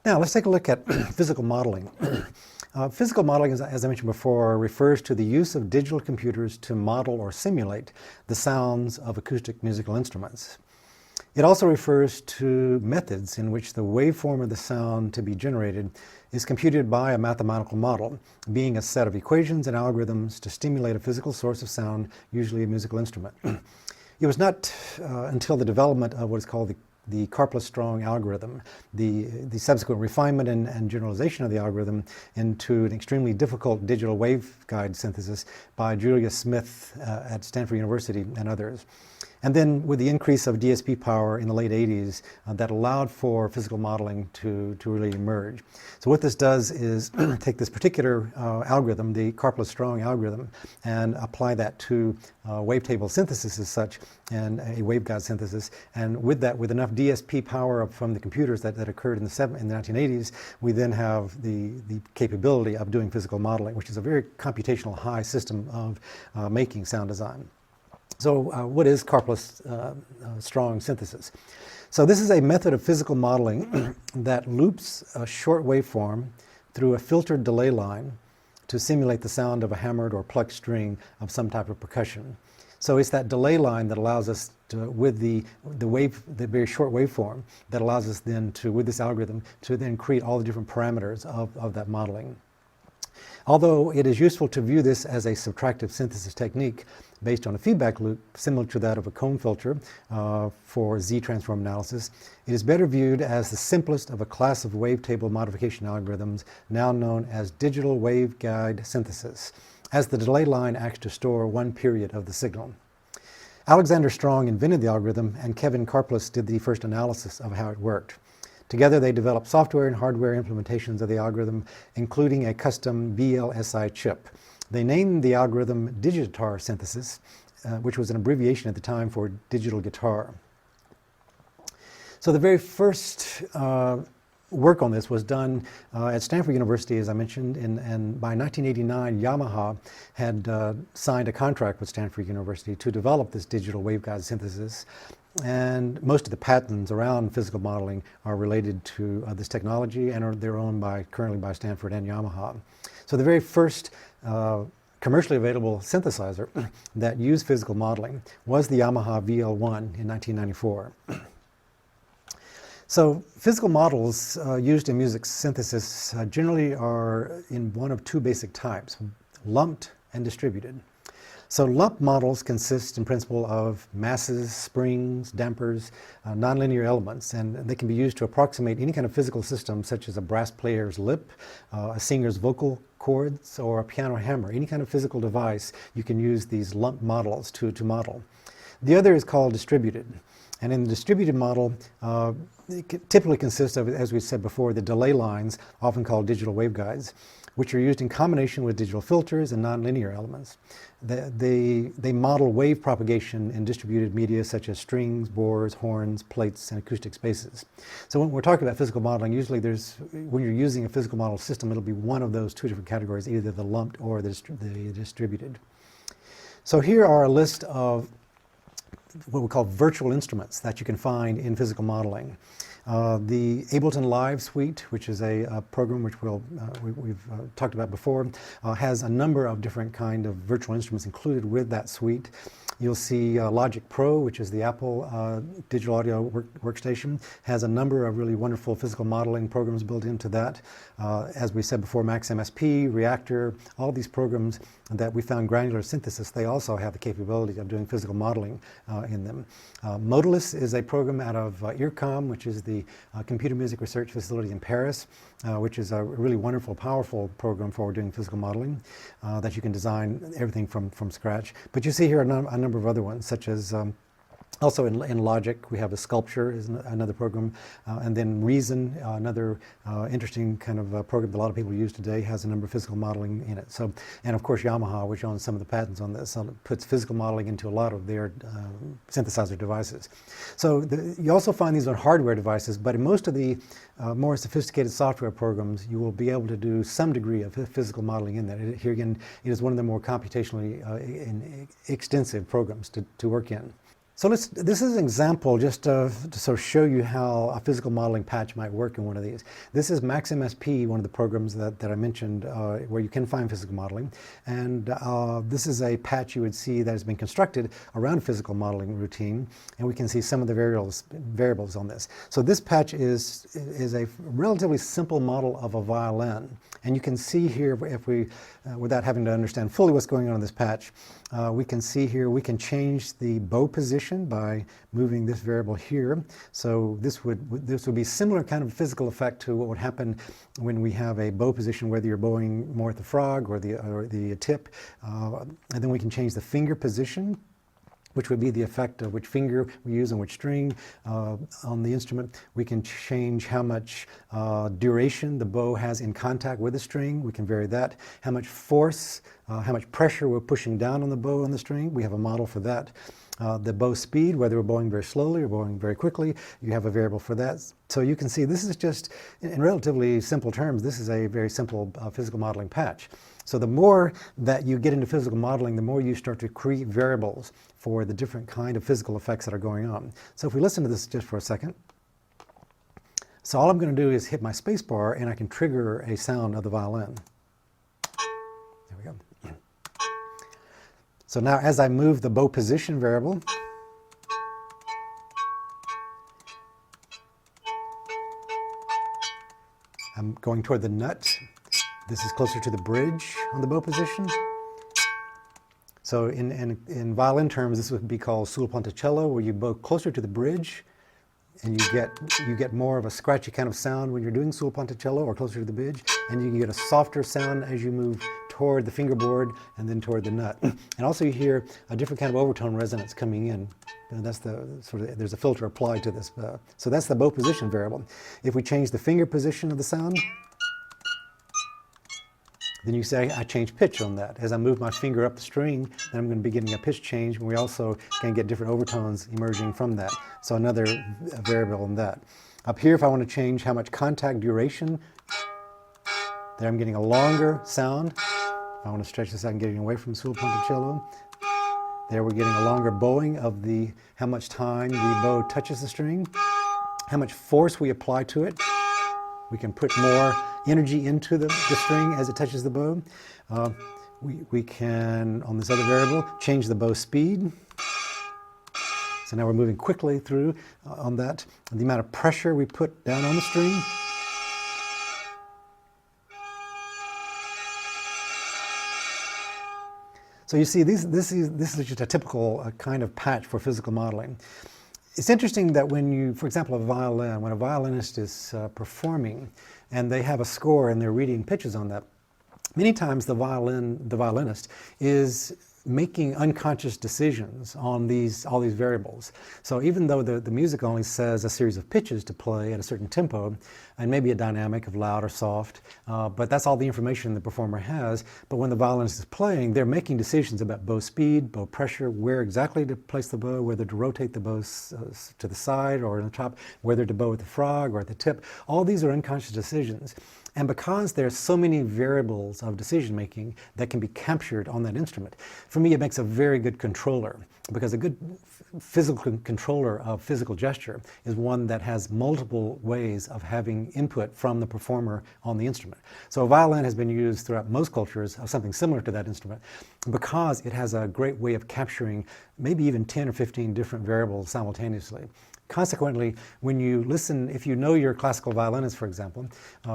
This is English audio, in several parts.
Now let's take a look at physical modeling. Physical modeling, as I mentioned before, refers to the use of digital computers to model or simulate the sounds of acoustic musical instruments. It also refers to methods in which the waveform of the sound to be generated is computed by a mathematical model, being a set of equations and algorithms to stimulate a physical source of sound, usually a musical instrument. It was not until the development of what is called the Karplus-Strong algorithm, the subsequent refinement and generalization of the algorithm into an extremely difficult digital waveguide synthesis by Julius Smith at Stanford University and others. And then with the increase of DSP power in the late 80s, that allowed for physical modeling to really emerge. So what this does is take this particular algorithm, the Karplus-Strong algorithm, and apply that to wavetable synthesis as such, and a waveguide synthesis. And with that, with enough DSP power from the computers that occurred in the 1980s, we then have the capability of doing physical modeling, which is a very computational high system of making sound design. So what is Karplus-Strong synthesis? So this is a method of physical modeling that loops a short waveform through a filtered delay line to simulate the sound of a hammered or plucked string of some type of percussion. So it's that delay line that allows us to, with the very short waveform, that allows us then to, with this algorithm, to then create all the different parameters of that modeling. Although it is useful to view this as a subtractive synthesis technique based on a feedback loop similar to that of a cone filter for Z-transform analysis, it is better viewed as the simplest of a class of wavetable modification algorithms now known as digital waveguide synthesis, as the delay line acts to store one period of the signal. Alexander Strong invented the algorithm, and Kevin Karplus did the first analysis of how it worked. Together, they developed software and hardware implementations of the algorithm, including a custom VLSI chip. They named the algorithm Digitar synthesis, which was an abbreviation at the time for digital guitar. So the very first work on this was done at Stanford University, as I mentioned, and by 1989, Yamaha had signed a contract with Stanford University to develop this digital waveguide synthesis. And most of the patents around physical modeling are related to this technology and they're owned currently by Stanford and Yamaha. So the very first commercially available synthesizer that used physical modeling was the Yamaha VL1 in 1994. So physical models used in music synthesis generally are in one of two basic types, lumped and distributed. So lump models consist in principle of masses, springs, dampers, nonlinear elements, and they can be used to approximate any kind of physical system such as a brass player's lip, a singer's vocal cords, or a piano hammer. Any kind of physical device, you can use these lump models to model. The other is called distributed. And in the distributed model, it typically consists of, as we said before, the delay lines, often called digital waveguides, which are used in combination with digital filters and nonlinear elements. They model wave propagation in distributed media such as strings, bores, horns, plates, and acoustic spaces. So when we're talking about physical modeling, usually when you're using a physical model system, it'll be one of those two different categories, either the lumped or the distributed. So here are a list of what we call virtual instruments that you can find in physical modeling. The Ableton Live suite, which is a program which we've talked about before, has a number of different kind of virtual instruments included with that suite. You'll see Logic Pro, which is the Apple digital audio workstation, has a number of really wonderful physical modeling programs built into that. As we said before, Max MSP, Reaktor, all these programs that we found granular synthesis, they also have the capability of doing physical modeling in them. Modulus is a program out of IRCAM, which is the Computer Music Research Facility in Paris, which is a really wonderful, powerful program for doing physical modeling that you can design everything from scratch. But you see here a number of other ones, such as also in Logic, we have a Sculpture is another program, and then Reason, another interesting kind of program that a lot of people use today, has a number of physical modeling in it. So, and of course Yamaha, which owns some of the patents on this, puts physical modeling into a lot of their synthesizer devices. So you also find these on hardware devices, but in most of the more sophisticated software programs, you will be able to do some degree of physical modeling in that. Here again, it is one of the more computationally extensive programs to work in. So this is an example just to sort of show you how a physical modeling patch might work in one of these. This is MaxMSP, one of the programs that I mentioned where you can find physical modeling. And this is a patch you would see that has been constructed around a physical modeling routine. And we can see some of the variables on this. So this patch is a relatively simple model of a violin. And you can see here, if we, without having to understand fully what's going on in this patch, we can see here we can change the bow position by moving this variable here. So this would be similar kind of physical effect to what would happen when we have a bow position, whether you're bowing more at the frog or the tip. And then we can change the finger position, which would be the effect of which finger we use and which string on the instrument. We can change how much duration the bow has in contact with the string. We can vary that. How much force, how much pressure we're pushing down on the bow on the string. We have a model for that. The bow speed, whether we're bowing very slowly or bowing very quickly, you have a variable for that. So you can see this is just, in relatively simple terms, this is a very simple physical modeling patch. So the more that you get into physical modeling, the more you start to create variables for the different kind of physical effects that are going on. So if we listen to this just for a second. So all I'm going to do is hit my space bar and I can trigger a sound of the violin. There we go. So now as I move the bow position variable, I'm going toward the nut. This is closer to the bridge on the bow position. So in violin terms, this would be called sul ponticello, where you bow closer to the bridge, and you get more of a scratchy kind of sound when you're doing sul ponticello or closer to the bridge, and you can get a softer sound as you move toward the fingerboard and then toward the nut. And also you hear a different kind of overtone resonance coming in. And that's the sort of, there's a filter applied to this. So that's the bow position variable. If we change the finger position of the sound, then you say I change pitch on that. As I move my finger up the string, then I'm going to be getting a pitch change, and we also can get different overtones emerging from that. So another variable in that. Up here, if I want to change how much contact duration, there I'm getting a longer sound. If I want to stretch this out and getting away from sul ponticello, there we're getting a longer bowing of how much time the bow touches the string, how much force we apply to it. We can put more energy into the string as it touches the bow. We can, on this other variable, change the bow speed. So now we're moving quickly through on that. The amount of pressure we put down on the string. So you see, this is just a typical kind of patch for physical modeling. It's interesting that when you, for example, when a violinist is performing and they have a score and they're reading pitches on that, many times the violinist is making unconscious decisions on all these variables. So even though the music only says a series of pitches to play at a certain tempo, and maybe a dynamic of loud or soft, but that's all the information the performer has. But when the violinist is playing, they're making decisions about bow speed, bow pressure, where exactly to place the bow, whether to rotate the bow to the side or on the top, whether to bow at the frog or at the tip. All these are unconscious decisions. And because there's so many variables of decision making that can be captured on that instrument, for me it makes a very good controller, because a good physical controller of physical gesture is one that has multiple ways of having input from the performer on the instrument. So a violin has been used throughout most cultures of something similar to that instrument because it has a great way of capturing maybe even 10 or 15 different variables simultaneously. Consequently, when you listen, if you know you're a classical violinist, for example,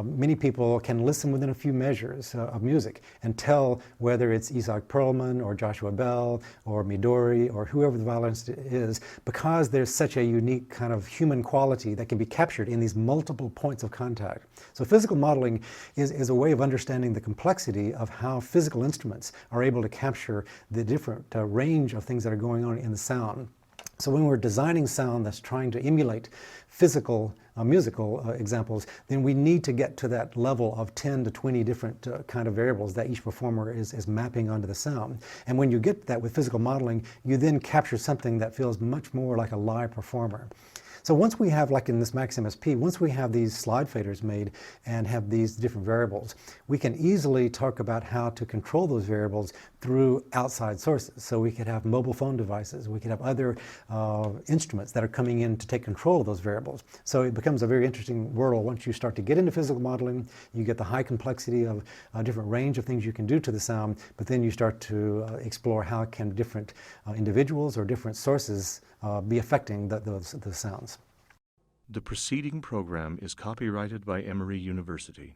many people can listen within a few measures of music and tell whether it's Isaac Perlman or Joshua Bell or Midori or whoever the violinist is, because there's such a unique kind of human quality that can be captured in these multiple points of contact. So physical modeling is a way of understanding the complexity of how physical instruments are able to capture the different range of things that are going on in the sound. So when we're designing sound that's trying to emulate physical musical examples, then we need to get to that level of 10 to 20 different kind of variables that each performer is mapping onto the sound. And when you get that with physical modeling, you then capture something that feels much more like a live performer. So once we have, like in this MaxMSP, once we have these slide faders made and have these different variables, we can easily talk about how to control those variables through outside sources. So we could have mobile phone devices, we could have other instruments that are coming in to take control of those variables. So it becomes a very interesting world once you start to get into physical modeling. You get the high complexity of a different range of things you can do to the sound, but then you start to explore how can different individuals or different sources be affecting the sounds. The preceding program is copyrighted by Emory University.